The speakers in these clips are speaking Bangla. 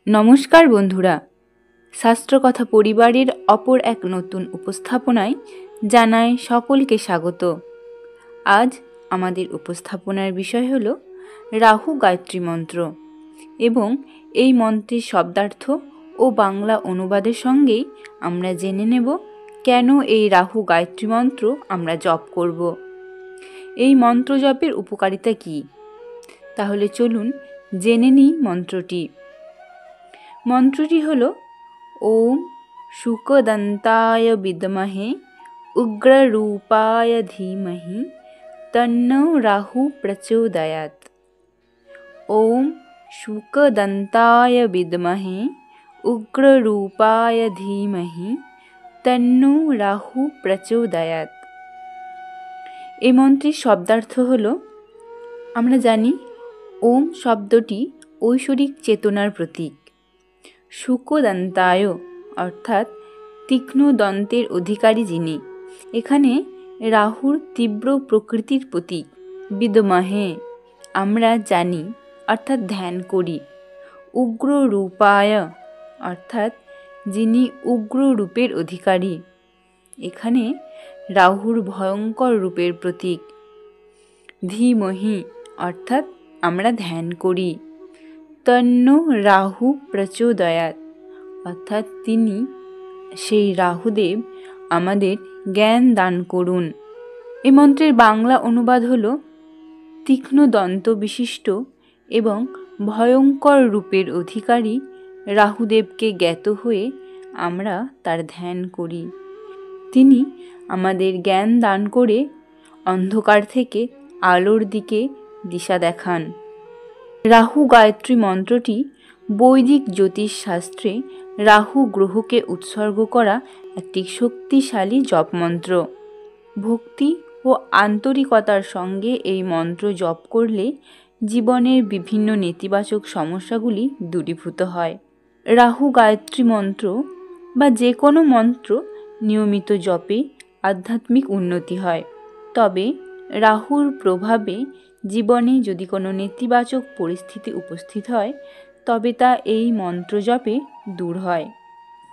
নমস্কার বন্ধুরা, শাস্ত্রকথা পরিবারের অপর এক নতুন উপস্থাপনায় জানাই সকলকে স্বাগত। আজ আমাদের উপস্থাপনার বিষয় হল রাহু গায়ত্রী মন্ত্র এবং এই মন্ত্রের শব্দার্থ ও বাংলা অনুবাদের সঙ্গেই আমরা জেনে নেব কেন এই রাহু গায়ত্রী মন্ত্র আমরা জপ করব। এই মন্ত্র জপের উপকারিতা কী, তাহলে চলুন জেনে নিই মন্ত্রটি। মন্ত্রটি হল ওম শুকদন্তায় বিদ্মহে উগ্ররূপায় ধীমহি তন্নো রাহু প্রচোদয়াৎ। ওম শুকদন্তায় বিদ্মহে উগ্ররূপায় ধীমহি তন্নো রাহু প্রচোদয়াৎ। এই মন্ত্রের শব্দার্থ হল, আমরা জানি ওম শব্দটি ঐশ্বরিক চেতনার প্রতীক। শুকদন্তায় অর্থাৎ তীক্ষ্ণ দন্তের অধিকারী যিনি, এখানে রাহুর তীব্র প্রকৃতির প্রতীক। বিদ্মহে আমরা জানি অর্থাৎ ধ্যান করি। উগ্র রূপায় অর্থাৎ যিনি উগ্র রূপের অধিকারী, এখানে রাহুর ভয়ঙ্কর রূপের প্রতীক। ধীমহি অর্থাৎ আমরা ধ্যান করি। তন্নো রাহু প্রচোদয়াৎ অর্থাৎ তিনি সেই রাহুদেব আমাদের জ্ঞান দান করুন। এই মন্ত্রের বাংলা অনুবাদ হল, তীক্ষ্ণ দন্ত বিশিষ্ট এবং ভয়ঙ্কর রূপের অধিকারী রাহুদেবকে জ্ঞাত হয়ে আমরা তার ধ্যান করি। তিনি আমাদের জ্ঞান দান করে অন্ধকার থেকে আলোর দিকে দিশা দেখান। রাহু গায়ত্রী মন্ত্রটি বৈদিক জ্যোতিষ শাস্ত্রে রাহু গ্রহকে উৎসর্গ করা একটি শক্তিশালী জপমন্ত্র। ভক্তি ও আন্তরিকতার সঙ্গে এই মন্ত্র জপ করলে জীবনের বিভিন্ন নেতিবাচক সমস্যাগুলি দূরীভূত হয়। রাহু গায়ত্রী মন্ত্র বা যে কোনো মন্ত্র নিয়মিত জপে আধ্যাত্মিক উন্নতি হয়। তবে রাহুর প্রভাবে জীবনে যদি কোনো নেতিবাচক পরিস্থিতি উপস্থিত হয়, তবে তা এই মন্ত্র জপে দূর হয়।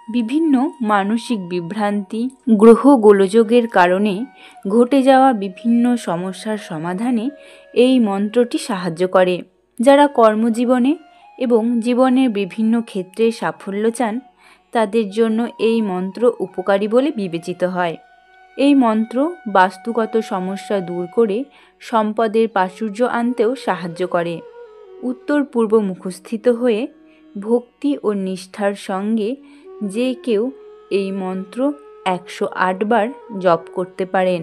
বিভিন্ন মানসিক বিভ্রান্তি, গ্রহ গোলযোগের কারণে ঘটে যাওয়া বিভিন্ন সমস্যার সমাধানে এই মন্ত্রটি সাহায্য করে। যারা কর্মজীবনে এবং জীবনের বিভিন্ন ক্ষেত্রে সাফল্য চান, তাদের জন্য এই মন্ত্র উপকারী বলে বিবেচিত হয়। এই মন্ত্র বাস্তুগত সমস্যা দূর করে সম্পদের প্রাচুর্য আনতেও সাহায্য করে। উত্তর পূর্ব মুখস্থিত হয়ে ভক্তি ও নিষ্ঠার সঙ্গে যে কেউ এই মন্ত্র 108 বার জপ করতে পারেন।